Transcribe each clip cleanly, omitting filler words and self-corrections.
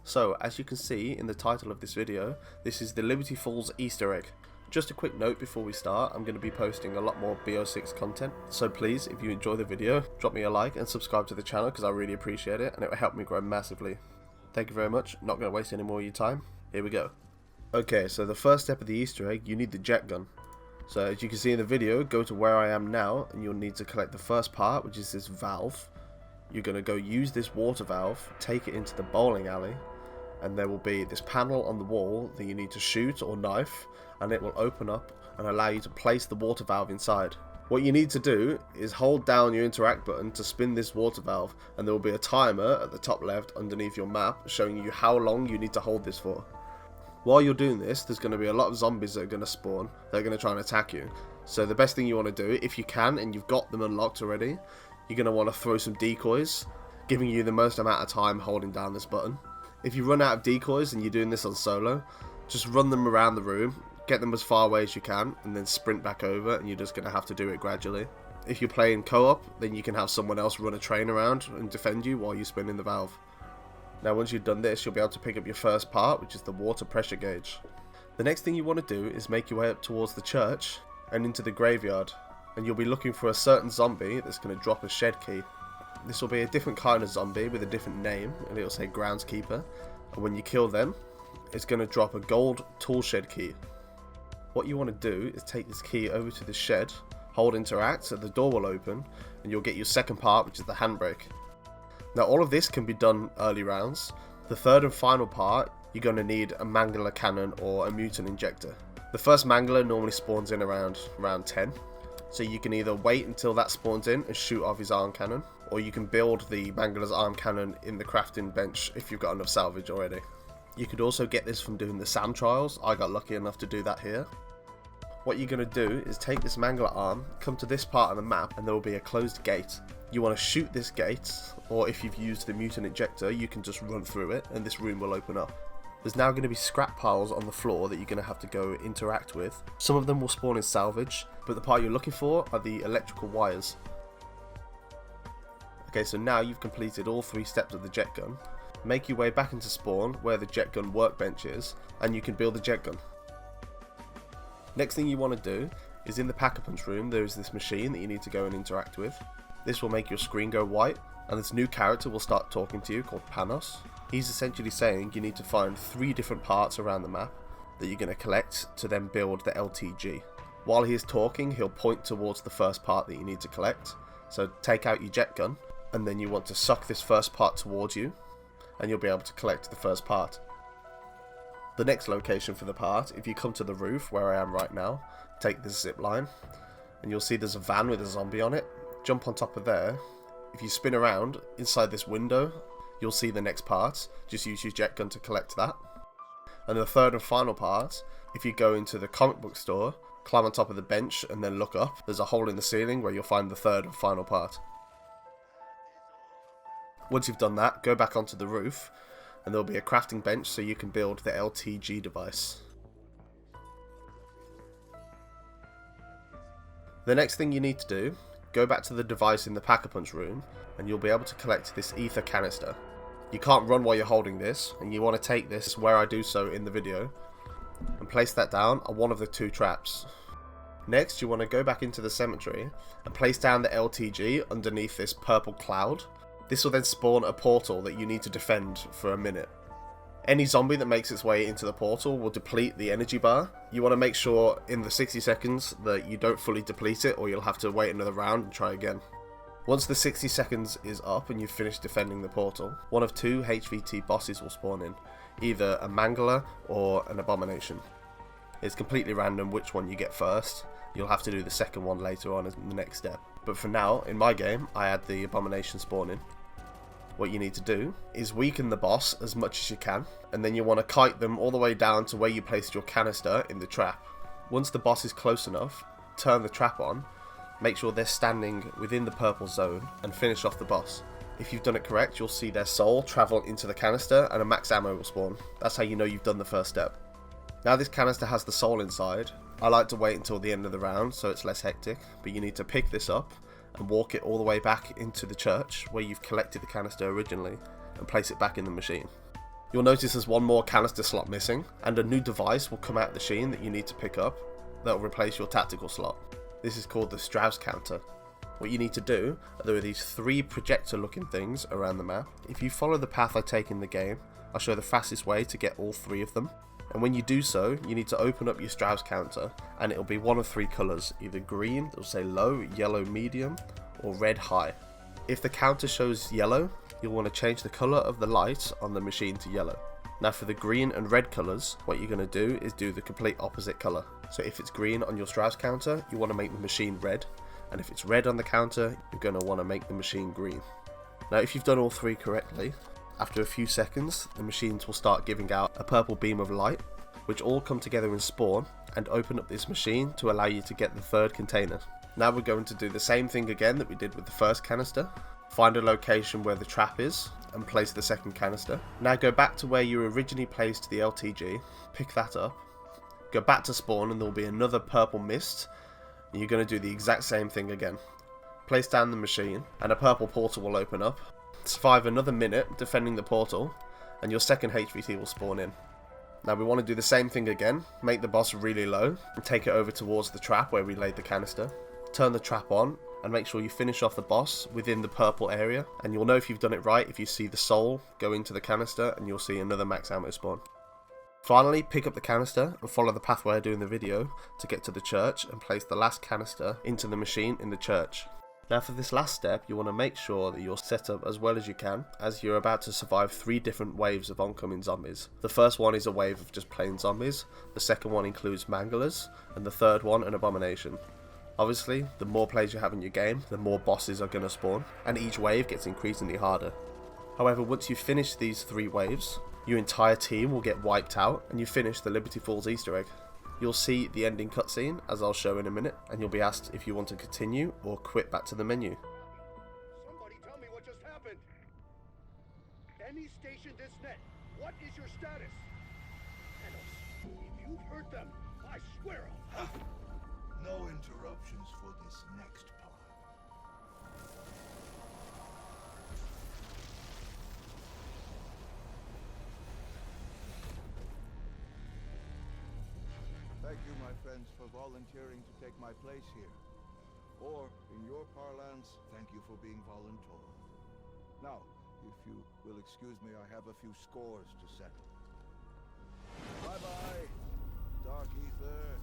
So, as you can see in the title of this video, this is the Liberty Falls Easter egg. Just a quick note before we start, I'm going to be posting a lot more BO6 content, so please, if you enjoy the video, drop me a like and subscribe to the channel because I really appreciate it and it will help me grow massively. Thank you very much, not going to waste any more of your time, here we go. Okay, so the first step of the Easter egg, you need the jet gun. So as you can see in the video, go to where I am now and you'll need to collect the first part, which is this valve. You're going to go use this water valve, take it into the bowling alley, and there will be this panel on the wall that you need to shoot or knife, and it will open up and allow you to place the water valve inside. What you need to do is hold down your interact button to spin this water valve, and there will be a timer at the top left underneath your map showing you how long you need to hold this for. While you're doing this, there's going to be a lot of zombies that are going to spawn. They're going to try and attack you. So the best thing you want to do, if you can and you've got them unlocked already, you're going to want to throw some decoys, giving you the most amount of time holding down this button. If you run out of decoys and you're doing this on solo, just run them around the room, get them as far away as you can, and then sprint back over, and you're just going to have to do it gradually. If you're playing co-op, then you can have someone else run a train around and defend you while you're spinning the valve. Now once you've done this, you'll be able to pick up your first part, which is the water pressure gauge. The next thing you want to do is make your way up towards the church and into the graveyard, and you'll be looking for a certain zombie that's going to drop a shed key. This will be a different kind of zombie with a different name, and it'll say groundskeeper, and when you kill them, it's going to drop a gold tool shed key. What you want to do is take this key over to the shed, hold interact so the door will open, and you'll get your second part, which is the handbrake. Now all of this can be done early rounds. The third and final part, you're going to need a mangler cannon or a mutant injector. The first mangler normally spawns in around 10, so you can either wait until that spawns in and shoot off his arm cannon, or you can build the mangler's arm cannon in the crafting bench if you've got enough salvage already. You could also get this from doing the SAM trials. I got lucky enough to do that here. What you're going to do is take this mangler arm, come to this part of the map, and there will be a closed gate. You want to shoot this gate, or if you've used the mutant injector, you can just run through it and this room will open up. There's now going to be scrap piles on the floor that you're going to have to go interact with. Some of them will spawn in salvage, but the part you're looking for are the electrical wires. Okay, so now you've completed all 3 steps of the jet gun. Make your way back into spawn where the jet gun workbench is, and you can build the jet gun. Next thing you want to do is in the pack-a-punch room there is this machine that you need to go and interact with. This will make your screen go white, and this new character will start talking to you called Panos. He's essentially saying you need to find 3 different parts around the map that you're going to collect to then build the LTG. While he is talking, he'll point towards the first part that you need to collect. So take out your jet gun, and then you want to suck this first part towards you, and you'll be able to collect the first part. The next location for the part, if you come to the roof where I am right now, take this zip line, and you'll see there's a van with a zombie on it. Jump on top of there. If you spin around inside this window, you'll see the next part. Just use your jet gun to collect that. And the third and final part, if you go into the comic book store, climb on top of the bench and then look up, there's a hole in the ceiling where you'll find the third and final part. Once you've done that, go back onto the roof and there'll be a crafting bench so you can build the LTG device. The next thing you need to do, go back to the device in the pack-a-punch room and you'll be able to collect this ether canister. You can't run while you're holding this, and you want to take this where I do so in the video and place that down on one of the 2 traps. Next you want to go back into the cemetery and place down the LTG underneath this purple cloud. This will then spawn a portal that you need to defend for a minute. Any zombie that makes its way into the portal will deplete the energy bar. You want to make sure in the 60 seconds that you don't fully deplete it, or you'll have to wait another round and try again. Once the 60 seconds is up and you've finished defending the portal, one of 2 HVT bosses will spawn in, either a mangler or an abomination. It's completely random which one you get first. You'll have to do the second one later on in the next step. But for now, in my game, I had the abomination spawn in. What you need to do is weaken the boss as much as you can, and then you want to kite them all the way down to where you placed your canister in the trap. Once the boss is close enough, turn the trap on, make sure they're standing within the purple zone, and finish off the boss. If you've done it correct, you'll see their soul travel into the canister and a max ammo will spawn. That's how you know you've done the first step. Now this canister has the soul inside. I like to wait until the end of the round so it's less hectic, but you need to pick this up and walk it all the way back into the church where you've collected the canister originally and place it back in the machine. You'll notice there's one more canister slot missing, and a new device will come out of the machine that you need to pick up that will replace your tactical slot. This is called the Strauss counter. What you need to do, there are these 3 projector looking things around the map. If you follow the path I take in the game, I'll show the fastest way to get all 3 of them. And when you do so, you need to open up your Strauss counter, and it'll be one of 3 colours, either green, it'll say low, yellow medium, or red high. If the counter shows yellow, you'll want to change the colour of the light on the machine to yellow. Now for the green and red colours, what you're going to do is do the complete opposite colour. So if it's green on your Strauss counter, you want to make the machine red, and if it's red on the counter, you're going to want to make the machine green. Now if you've done all 3 correctly, after a few seconds, the machines will start giving out a purple beam of light, which all come together in spawn and open up this machine to allow you to get the 3rd container. Now we're going to do the same thing again that we did with the first canister. Find a location where the trap is and place the 2nd canister. Now go back to where you originally placed the LTG, pick that up, go back to spawn, and there will be another purple mist, and you're going to do the exact same thing again. Place down the machine and a purple portal will open up. Survive another minute defending the portal, and your 2nd HVT will spawn in. Now we want to do the same thing again, make the boss really low, and take it over towards the trap where we laid the canister. Turn the trap on, and make sure you finish off the boss within the purple area, and you'll know if you've done it right if you see the soul go into the canister, and you'll see another max ammo spawn. Finally, pick up the canister and follow the pathway I do in the video to get to the church and place the last canister into the machine in the church. Now for this last step, you want to make sure that you're set up as well as you can, as you're about to survive 3 different waves of oncoming zombies. The first one is a wave of just plain zombies, the second one includes manglers, and the third one an abomination. Obviously, the more players you have in your game, the more bosses are going to spawn, and each wave gets increasingly harder. However, once you finish these 3 waves, your entire team will get wiped out, and you finish the Liberty Falls Easter egg. You'll see the ending cutscene, as I'll show in a minute, and you'll be asked if you want to continue or quit back to the menu. Somebody tell me what just happened! Any station this net, what is your status? Thanos, if you've hurt them, I swear I'll... No interruptions for this next part. Thank you, my friends, for volunteering to take my place here. Or, in your parlance, thank you for being voluntold. Now, if you will excuse me, I have a few scores to settle. Bye-bye, Dark Ether.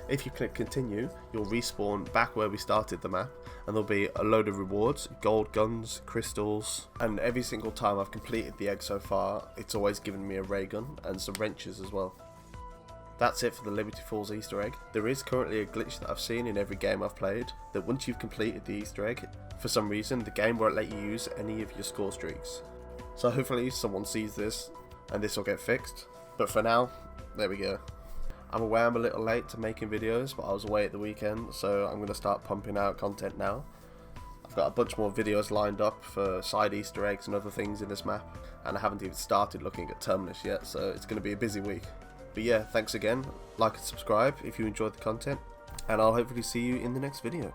If you click continue, you'll respawn back where we started the map, and there'll be a load of rewards, gold guns, crystals, and every single time I've completed the egg so far, it's always given me a ray gun and some wrenches as well. That's it for the Liberty Falls Easter egg. There is currently a glitch that I've seen in every game I've played, that once you've completed the Easter egg, for some reason the game won't let you use any of your score streaks. So hopefully someone sees this and this will get fixed, but for now, there we go. I'm aware I'm a little late to making videos, but I was away at the weekend, so I'm going to start pumping out content now. I've got a bunch more videos lined up for side Easter eggs and other things in this map, and I haven't even started looking at Terminus yet, so it's going to be a busy week. But yeah, thanks again, like and subscribe if you enjoyed the content, and I'll hopefully see you in the next video.